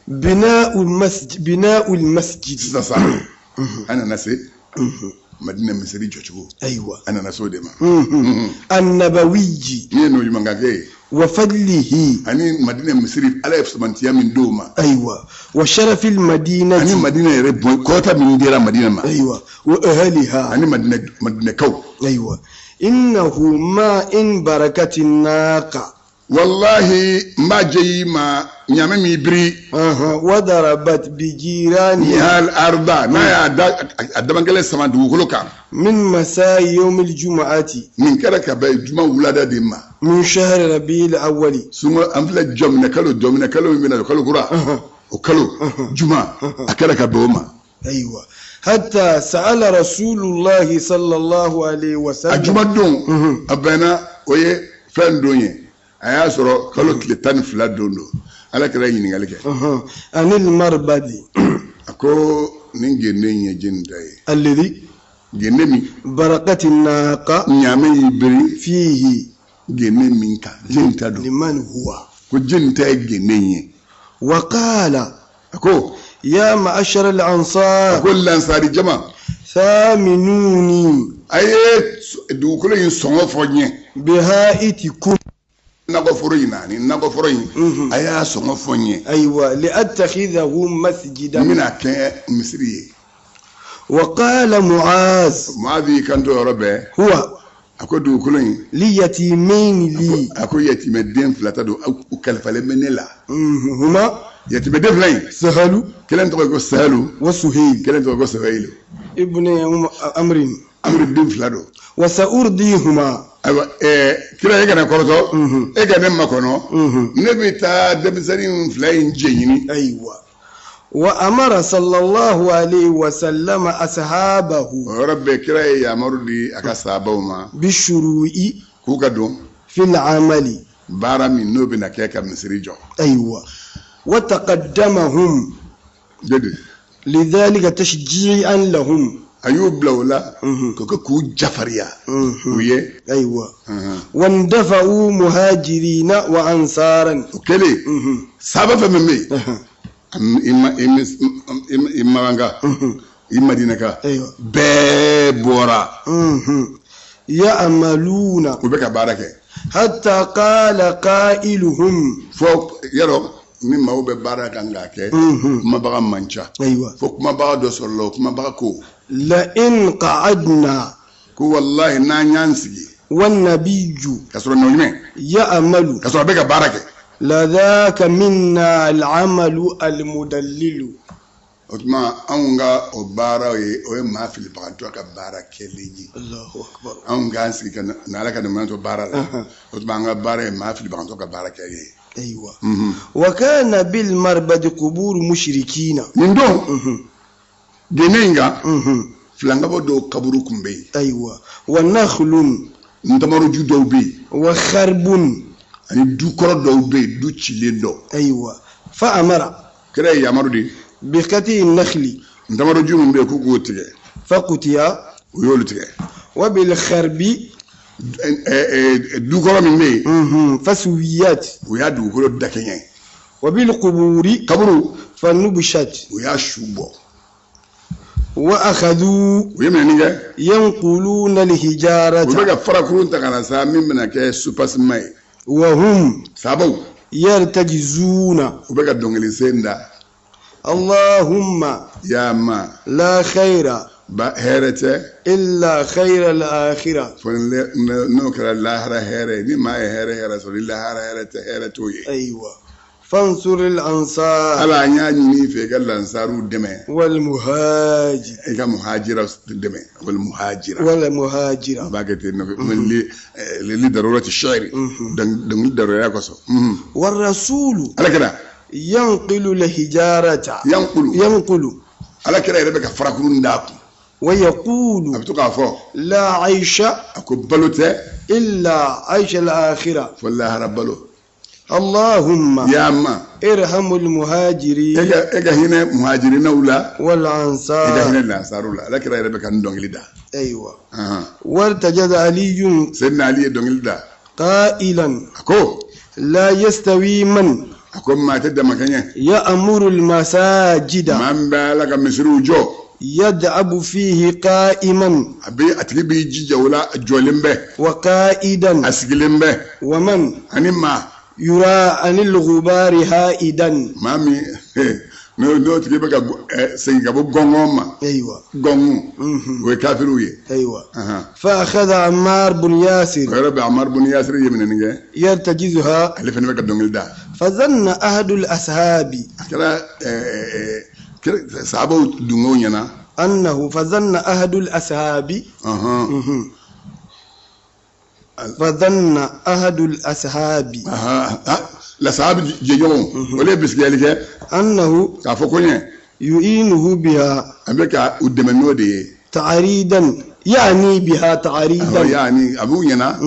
bina'ul masjid sisan an nana se madina misiri jɔcogo ayiwa an nana se o de ma annabawiji min ye n'o ɲumankɛ ye wa fadlihi ani madina misiri ala ye samantiya min d'o ma ayiwa wa sharafil madinati ani madina yɛrɛ kɔrɔta min dira madina ma ayiwa wa ahliha ani madinakaw ayiwa innahu ma in barakatin naqa wallahi ma jayi ma nyame mi biri ودربت بجيرانها hal arda na ya adamangale sama dugukolo kan من مساء يوم الجمعة min kɛra ka bɛ juma wulada de ma من شهر ربيع الأول sungo an filɛ jɔminɛ kalo min bɛna kalo kura o kalo juma a kɛra ka bɛn o ma أيوة حتى سأل رسول الله صلى الله عليه a وسلم juma don a bɛnna o ye fɛn don ye a y'a sɔrɔ kalo tile 12 don ala kɛra ɲininkali kɛ عن المربد a ko nin genne ye jeni da ye الذي genne min بركة الناقة ɲame y'i biri فيه genne min kan jeni ta don لمن هو ko jeni ta ye genne ye وقال a ko يا معشر a الأنصار ko lansari jama ثامنوني a ye dugukolo in sɔngɔ fɔ n ye بهائتكم nakɔforo in na ni nakɔforo in a y'a sɔngɔ fɔ n ye أيوة لأتخذه n مسجدا bɛna kɛ misiri ye وقال معاذ maa b'i kanto yɔrɔ bɛɛ هو a ko dugukolo in ليتيمين لي a ko yatimɛden fila ta don u kalifalen bɛ ne la هما yatimɛden fila in سهل kelen tɔgɔ ye ko sahalu وسهيل kelen tɔgɔ ye ko sahayilu ابن أمر amadu den fila don وسأرضيهما ayiwa kira e kana kɔrɔtɔ e ka ne makɔnɔ ne bɛ taa denmisɛnnin fila in jɛ ɲini أيوة وأمر صلى الله عليه وسلم أصحابه o yɔrɔ bɛɛ kira ye yamaru di a ka sahabaw ma بالشروع k'u ka don في العمل baara min n'o bɛna kɛ ka misiri jɔ أيوة وتقدمهم jeli لذلك تشجيعا لهم a y'u bila o la ko k'u jafariya u ye أيوة واندفعوا مهاجرين وأنصارا o kɛlen sahaba fɛn fɛn bɛ yen i maganka i madinaka أيوة bɛɛ bɔra يعملون u bɛ ka baara kɛ حتى قال قائلهم fɔ yarɔ ni maaw bɛ baara kan k'a kɛ kumabaga man ca أيوة fo kumabaga dɔ sɔrɔla o kumabaga ko لئن قعدنا ko walahi n'an y'an sigi والنبي ka sɔrɔ nɔ jumɛn يعمل ka sɔrɔ a bɛ ka baara kɛ لذاك منا العمل المدلل o tuma anw ka o baara ye o ye maa filibagatɔ ka baara kɛlen ye الله أكبر anw k'an sigi ka na ala ka dɛmɛ to baara la o tuma an ka baara ye maa filibagatɔ ka baara kɛ ye أيوة وكان بالمربد قبور مشركين nin don genne in kan filangabɔ dɔw kaburu kun bɛ yen أيوة ونخل ntamaroju dɔw bɛ yen وخرب ani dukɔrɔ dɔw bɛ yen du cilen dɔ أيوة فأمر kira ye yamaru de بقطع النخل ntamaroju min bɛ yen k'u k'o tigɛ فقطع u y'olu tigɛ وبالخرب dukɔrɔ min bɛ yen فسويات u y'a dugukolo dakɛɲɛ وبالقبور kaburu فنبشت u y'a su bɔ وأخذوا u ye minɛni kɛ ينقلون u bɛ الحجارة ka farakurun ta ka na sa min bɛna kɛ supasima ye وهم sabaw يرتجزون u bɛ ka dɔnkili sen da اللهم yaa ma لا خير ba hɛrɛ tɛ إلا خير الآخرة fo n'o kɛra lahara hɛrɛ ye ni maa ye hɛrɛ sɔrɔ ni lahara hɛrɛ tɛ hɛrɛ t'o ye أيوة فانصر الأنصار ala an y'a ɲini i fɛ i ka lansaruw dɛmɛ والمهاجر i ka muhajira dɛmɛ wal muhajira والمهاجرة a b'a kɛ ten nɔ li darurati shari dɔnkili darura kosɔn والرسول ala kɛra ينقل الحجارة ينقل ala kɛra yɛrɛ bɛ ka farakurun d'a kun a ويقول bɛ to k'a fɔ لا عيش a ko balo tɛ إلا عيش الآخرة fo lahara balo اللهم yaa ma ارحم المهاجرين e ka hinɛ muhajirinaw la i ka والأنصار hinɛ lansaruw la ala kɛra yɛrɛ bɛ ka nin dɔnkili da أيوة وارتجز علي sɛdina ali ye dɔnkili da قائلا a ko لا يستوي من a ko maa tɛ damakɛɲɛ يأمر المساجد maa min bɛ ala ka misiriw jɔ يدعب فيه قائما a tigi b'i jija o la a jɔlen bɛ وقائدا a sigilen bɛ ومن ani maa يرى عن الغبار هائدا maa min no tigi bɛ ka segin ka bɔ gɔngɔn ma gɔngu o ye kafiriw ye فأخذ عمار بن ياسر o yɛrɛ bɛ Amar bun Yasir ye minɛni kɛ يرتجزها ale fana bɛ ka dɔnkili da فظن أحد الأصحاب a kɛra sahabaw dungow ɲɛna أنه فظن أحد الأصحاب فظن أحد الأصحاب la sahabi jeɲɔgɔnw olu ye bisigiyali kɛ أنه k'a fɔ ko ɲɛ يعينه بها a bɛ ka u dɛmɛ n'o de ye تعريدا يعني بها تعريدا yani a b'u ɲɛna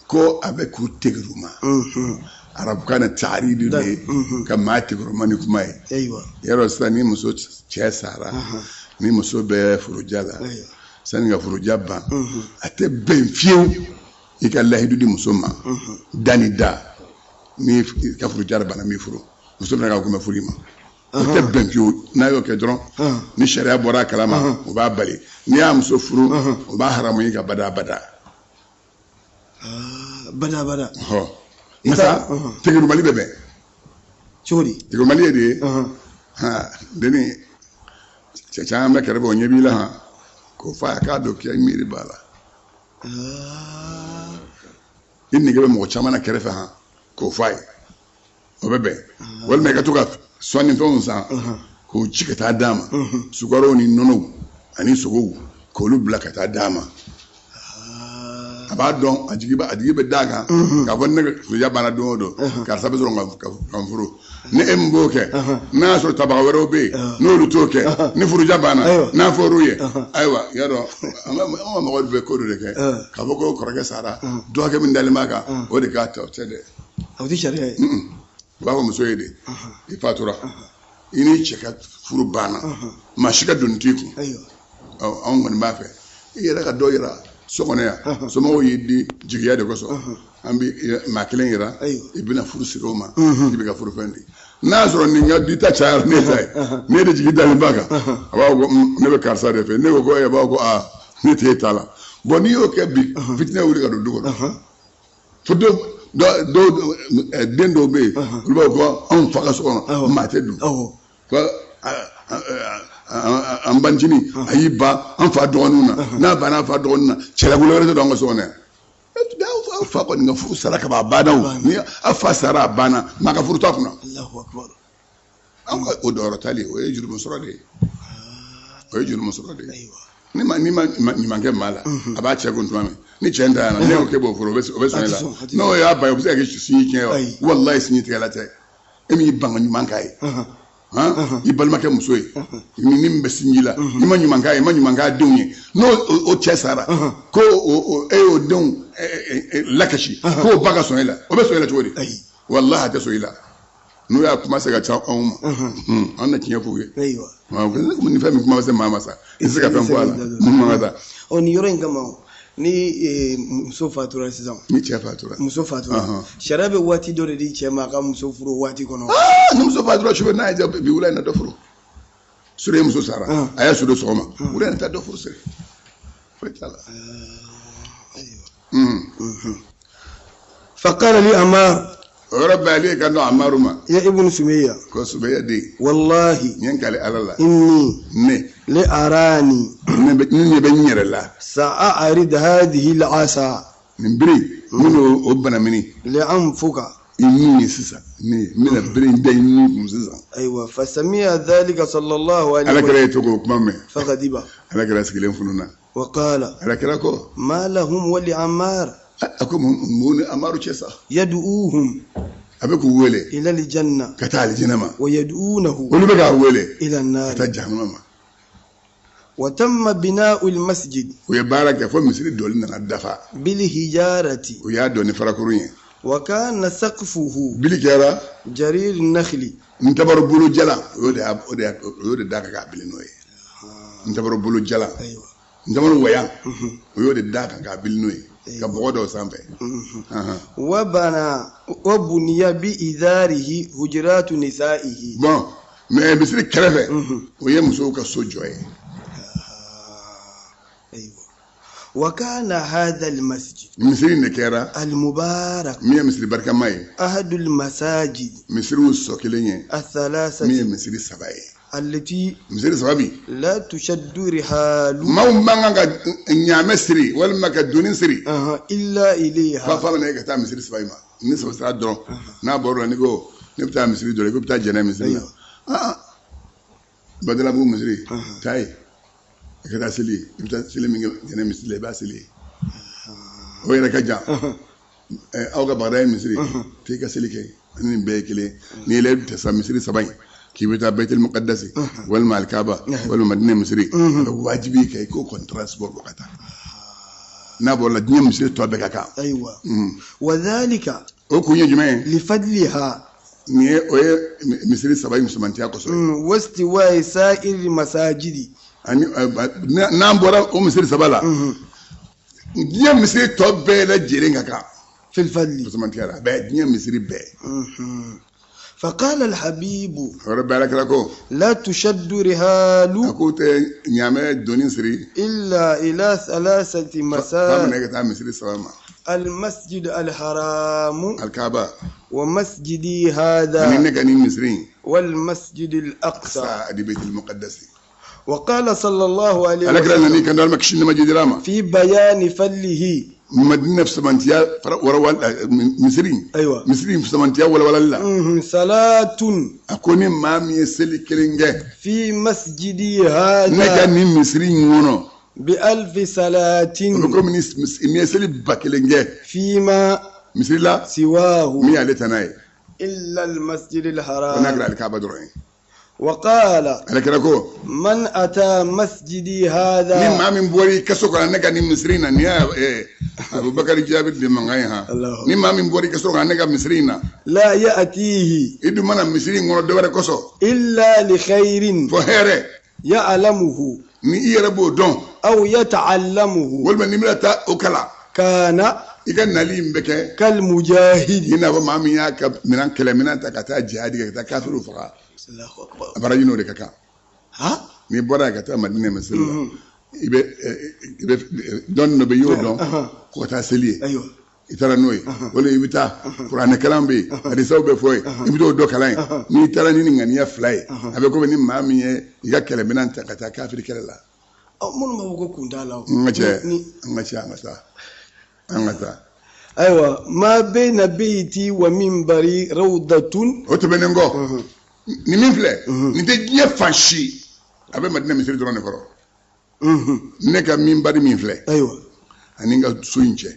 ko a bɛ k'u teguru ma arabukan na taaridu de ye ka maa teguru ma ni kuma ye yɔrɔ sisan ni muso cɛ sara ni muso bɛ furuja la sani ka furuja ban a tɛ bɛn fiyewu i ka lahidu di muso ma dani da ni ka furuja bana min furu muso fana ka kuma furu ma o tɛ bɛn fiyewu n'a y'o kɛ dɔrɔn ni sariya bɔra a kalama o b'a bali n'i y'a muso furu o b'a haramu i ka bada bada bada masa tegurumali bɛ bɛn cogo di tegurumali ye de ye deni cɛ caman bɛ kɛrɛfɛ o ɲɛ b'i la k'o f'a ye k'a dɔn k'i miiri b'a la i nege bɛ mɔgɔ caman na kɛrɛfɛ k'o f'a ye o bɛ bɛn walima i ka to ka sɔnni fɛnw san k'o ci ka taa d'a ma sukaro ni nɔnɔw ani sogow k'olu bila ka taa d'a ma a b'a dɔn a jigi bɛ d'a kan k'a fɔ ne furuja banna don o don karisa bɛ sɔrɔ ka n furu ni e min b'o kɛ n'a y'a sɔrɔ tabaga wɛrɛw bɛ yen n'olu t'o kɛ ni furuja banna n'a fɔr'u ye ayiwa y'a dɔn an ka mɔgɔw bɛ ko dɔ de kɛ k'a fɔ ko kɔrɔkɛ sara dɔgɔkɛ min dalen b'a kan o de k'a ta o tɛ dɛ o tɛ sariya ye u b'a fɔ muso ye de i fatura i ni cɛ ka furu banna maa si ka doni t'i kun anw kɔni b'a fɛ i yɛrɛ ka dɔ yira so kɔnɔ yan somɔgɔw y'i di jigiya de kosɔn an bɛ maa kelen yira i bɛna furu siri o ma i bɛ ka furu fɛn di n'a y'a sɔrɔ nin ka di ta cayara ne ta ye ne de jigi dalen ba kan a b'a fɔ ko ne bɛ karisa de fɛ ne ko a b'a fɔ ko ne t'e ta la bɔn n'i y'o kɛ bi fitinɛ wuli ka don du kɔnɔ fo den dɔw bɛ yen olu b'a fɔ ko anw fa ka so kɔnɔ maa tɛ dun an bancinin a y'i ban an fa dɔgɔninw na n'a banna an fa dɔgɔninw na cɛlabolo wɛrɛ tɛ don an ka so kɔnɔ yan aw fa kɔni ka furu sara ka ban a banna o ni aw fa sara a banna maa ka furu t'a kunna an ka o dɔyɔrɔ tali o ye jurumu sɔrɔ de ye o ye jurumu sɔrɔ de ye ni ma ɲuman kɛ maa la a b'a cɛ kun tuma min ni cɛ ntanya na ne y'o kɛ b'o furu o bɛ sɔn e la n'o y'a ban o bɛ se ka kɛ sinji tiɲɛ wa walayi sinji tigɛla tɛ e min y'i ban ka ɲuman k'a ye i balimakɛ muso ye ni min bɛ sinji la i ma ɲuman k'a ye i ma ɲuman k'a denw ye n'o o cɛ sara ko e y'o denw lakasi k'o ba ka sɔn e la o bɛ sɔn e la cogo di walahi a tɛ sɔn e la n'o y'a kuma se ka ca anw ma an na tiɲɛ f'u ye ni fɛn min kuma bɛ se maa ma sa i tɛ se ka fɛn fɔ a la mun man ka taa nin yɔrɔ in kama ni muso fatura sisan ni cɛ fatura muso fatura sariya bɛ waati dɔ de di cɛ ma a ka muso furu waati kɔnɔ ni muso fatura su fɛ n'a ye ja bi wula in na dɔ furu su ye muso sara a y'a su don sɔgɔma wula in na taa dɔ furu siri foyi t'a la فقال لي عمار o yɔrɔ bɛɛ ale ka dɔn Amaru ma يا ابن سمية ko Sumayya den والله n ye n kale Ala la إني ne لأراني ne ɲɛ bɛ n yɛrɛ la سأعرض هذه العصا nin bere minnu o banamini لأنفك i nun ye sisan ne bɛna bere in da i nun kun sisan أيوة فسمع ذلك صلى الله عليه Ala kɛra وسلم ye cogo kuma mɛn فغضب Ala kɛra sigilen fununa وقال Ala kɛra ko ما لهم ولعمار a ko mun ni Amaru cɛ sa يدعوهم a bɛ k'u wele إلى الجنة ka taa alijinɛ ma ويدعونه olu bɛ k'a wele إلى ka النار taa jahanama ma وتم بناء المسجد u ye baara kɛ fo misiri dɔli nana dafa بالهجارة u y'a dɔn ni farakuru ye وكان سقفه bili kɛra جرير النخل n tabaru bolo jalan o y'o de da kan k'a bili n'o ye n tabaru bolo jalan أيوة n tabaru wayan o y'o de da kan k'a bili n'o ye ka bɔgɔ dɔw sanfɛ وبني بإذاره هجرات نسائه bɔn mɛ misiri kɛrɛfɛ o ye musow ka so jɔ ye أيوة وكان هذا المسجد misiri ne kɛra المبارك min ye misiri barikama ye أحد المساجد misiriw sɔ kelen ye min ye الثلاثة misiri 3 ye التي misiri 3 min لا تشد رحال maaw man kan ka ɲaamɛ siri walima ka doni siri إلا إليها fa bɛ na e ka taa misiri 3 in ma ni saba sira dɔrɔn n'a bɔra la ni ko ne bɛ taa misiri dɔ la ko bɛ taa jɛnɛ misiri la badalabugu misiri taa ye i ka taa seli ye i bɛ taa seli min kɛ jɛnɛ misiri la i b'a seli ye o yɛrɛ ka jan aw ka bagada ye misiri f'i ka seli kɛ ani nin bɛɛ ye kelen n'i yɛlɛ tɛ sa misiri 3 in k'i bɛ taa Baitul Muqaddasi walima Alikaba walima Madina misiri a bɛ wajibi kɛ i k'o kɔni transport bɔ ka taa n'a bɔra la diɲɛ misiri tɔ bɛɛ ka kan. أيوة وذلك o kun ye jumɛn ye لفضلها nin ye o ye misiri 3 in musomantiya kɔsɔn واستواء سائر المساجد ani n'an bɔra o misiri 3 la diɲɛ misiri tɔ bɛɛ lajɛlen ka kan في الفضل musomantiya la a bɛɛ diɲɛ misiri bɛɛ. فقال الحبيب yɔrɔ bɛɛ ala kira ko لا تشد رحال a k'o tɛ ɲaamɛ doni siri إلا إلى ثلاثة fa bɛ na مساجد e ka taa misiri 3 ma المسجد الحرام Alikaba ومسجدي ani هذا ne ka nin misiri in والمسجد الأقصى sa di Baitul Muqaddasi وقال صلى الله عليه ala kira nani وسلم kan dal makishin ma jidira ma في بيان فضله Madina samantiya wara wala misiri أيوة misiri samantiya wala wala la صلاة a ko ni maa min ye seli kelen kɛ في مسجدي ne ka هذا nin misiri in kɔnɔ بألف صلاة o bɛ komi ni ye seli 1000 kɛ فيما misiri la سواه min y'ale ta n'a ye إلا المسجد ko n'a الحرام kɛra Alikaba dɔrɔn ye وقال ala kira ko من أتى مسجدي ni هذا maa min bɔra i kaso kɔnɔ ne ka nin misiri in na ni y'a Abubakar Jabir de mankan ye ha ni maa min bɔra i kaso kɔnɔ ne ka misiri in na لا يأتيه i dun mana misiri in kɔnɔ dɔ wɛrɛ kɔsɔn إلا لخير fɔ hɛrɛ يعلمه ni i yɛrɛ b'o dɔn أو يتعلمه walima ni bɛna taa o kala كان i ka nali in bɛ kɛ كالمجاهد i n'a fɔ maa min y'a ka minɛn kɛlɛminɛn ta ka taa jihadi kɛ ka taa kafiriw faga الله أكبر a baraji n'o de ka kan ها n'i bɔra ka taa Madina misiri la i bɛ dɔn dɔ bɛ y'o dɔn ko ka taa seli ye أيوة i taara n'o ye wala i bɛ taa kuranɛ kalan bɛ yen hadisaw bɛ fɔ yen i bɛ t'o dɔ kalan yen n'i taara ni ŋaniya 2 ye a bɛ komi ni maa min ye i ka kɛlɛminɛn ta ka taa kafiri kɛlɛ la منو ما بقول كنت على an ka cɛ an ka taa أيوة ما بين بيتي ومنبري روضة o tɛmɛnen kɔ ni min filɛ nin tɛ diɲɛ fan si a bɛ Madina misiri dɔrɔn de kɔrɔ ne ka minbari min filɛ أيوة ani n ka so in cɛ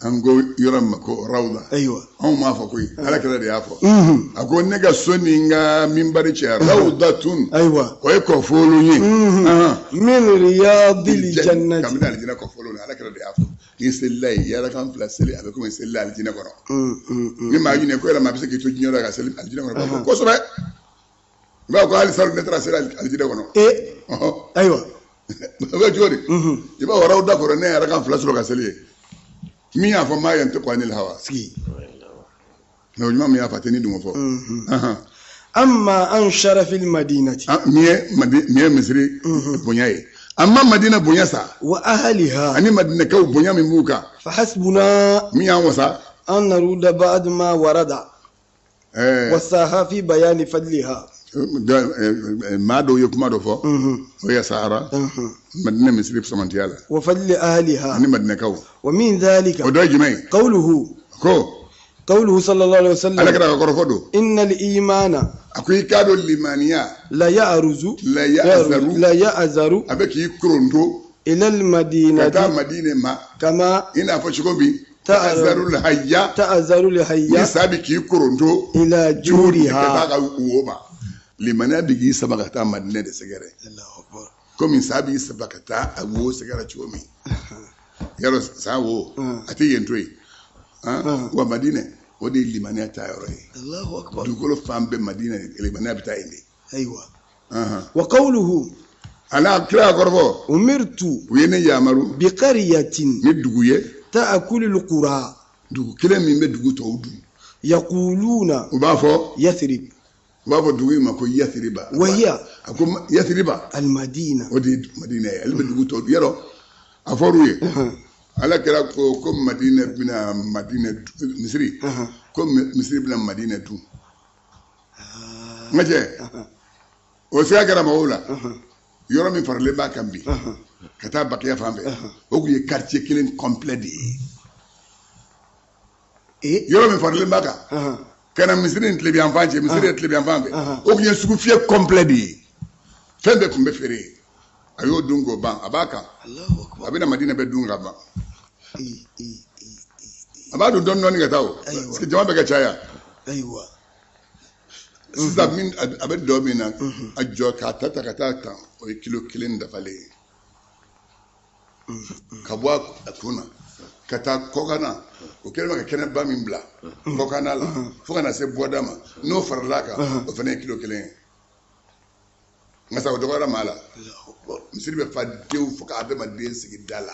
an ko yɔrɔ min ma ko rawda أيوة anw m'a fɔ koyi ala kɛlɛ de y'a fɔ a ko ne ka so ni n ka minbari cɛ rawdatun أيوة o ye kɔfolo ye من رياض الجنة kabini alijinɛ kɔfolo la ala kɛlɛ de y'a fɔ ni selila ye yala kan fila seli a bɛ komi selila alijinɛ kɔnɔ ni maa ɲinɛ ko yɛrɛ maa bɛ se k'i to diɲɛ la ka seli alijinɛ kɔnɔ b'a fɔ kosɛbɛ i b'a fɔ ko hali salo ne taara seli alijinɛ kɔnɔ أيوة o bɛ cogo di i b'a wɔrɔw da kɔrɔ ne yɛrɛ kan fila sɔrɔ ka seli ye min y'a fɔ maa yɛn tɛ kɔn ne la hawa سكي mɛ o ɲuman min y'a fɔ a tɛ ni dun fɔ أما أن شرف المدينة nin ye misiri bonya ye amma Madina bonya sa وأهلها ani Madinakaw bonya min b'u kan فحسبنا min y'an wasa أن نرد بعد ما ورد وساها في بيان فضلها maa dɔw ye kuma dɔ fɔ o ye Sahara Madina misiri samantiya la وفضل أهلها ani Madinakaw ومن ذلك o dɔ ye jumɛn ye قوله صلى الله عليه ala وسلم kɛra ka kɔrɔfɔ don إن الإيمان a ko i k'a dɔn limaniya لا يأرز لا يأزر a bɛ k'i koronto إلى ka taa المدينة Madina ma كما i n'a fɔ cogo min ta'azarul hayya تأزر ni لهيا sa bɛ k'i koronto إلى juhudi ka جورها taa ka wo ma limaniya bɛ k'i saba ka taa Madina de sɛgɛrɛ komi sa b'i saba ka taa a wo sɛgɛrɛ cogo min yarɔ sa wo a tɛ yen to yen wa Madina o de ye limaniya ta yɔrɔ ye الله أكبر dugukolo fan bɛɛ Madina limaniya bɛ taa yen de أيوة وقوله ala kira kɔrɔfɔ أمرت u ye ne yamaru بقرية ni dugu ye تأكل القرى dugu kelen min bɛ dugu tɔw dun يقولون u b'a fɔ يثرب dugu in ma ko Yathriba وهي a ko Yathriba المدينة o de ye Madina ye ale bɛ dugu tɔw dun yarɔ aforuye ala kira ko madina bina madina misri ko misri bina madina tu ngaje o siya gara mawla yoro mi farle ba kambi kata bakiya fambe o ku ye quartier kilin complet di yoro mi farle ba ka kana misri ntle bi anfanje misri ntle bi anfambe o ku ye sugu fie complet di fembe kumbe fere ayo dungo ban abaka Allahu akbar abina madina be dunga ban abadu don non ga taw parce que jama be ga chaya aywa sisa min abed do mina ajo ka tata o kilo kilin da fale kabwa akuna kata kokana o kelma ka kene ba min bla kokana la fokana se bodama no farlaka o fene kilo kilin ngasa o dogora mala misiri be fa dew foka abe ma den sigi dala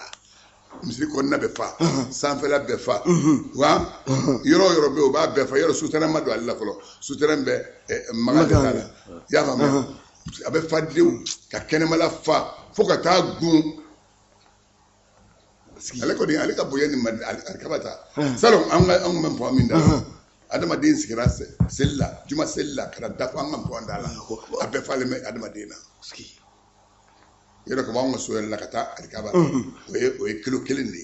misiri ko na be fa sanfela be fa wa yoro be o ba be fa yoro sutana madu alla folo sutana be magala dala ya fa me abe fa dew ka kene mala fa foka ta gun ale ko di ale ka boyani mad al kabata salon an man fo min dala adama den sigira sella juma sella kada dafa an man fo dala abe fa le me adama dena yero ko wango so la kata alkaba o kilo kilin ni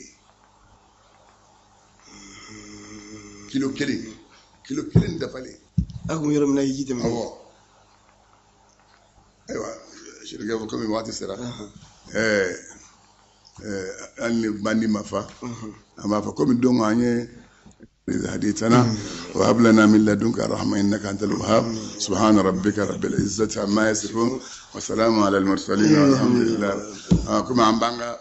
kilo kilin da fale agum yero mina yiti me aywa shirga ko mi wati sera an bandi mafa amma fa ko mi dongo anye هديتنا وهب لنا من لدنك رحمة إنك أنت الوهاب سبحان ربك رب العزة عما يصفون وسلام على المرسلين والحمد لله كما عم بانغا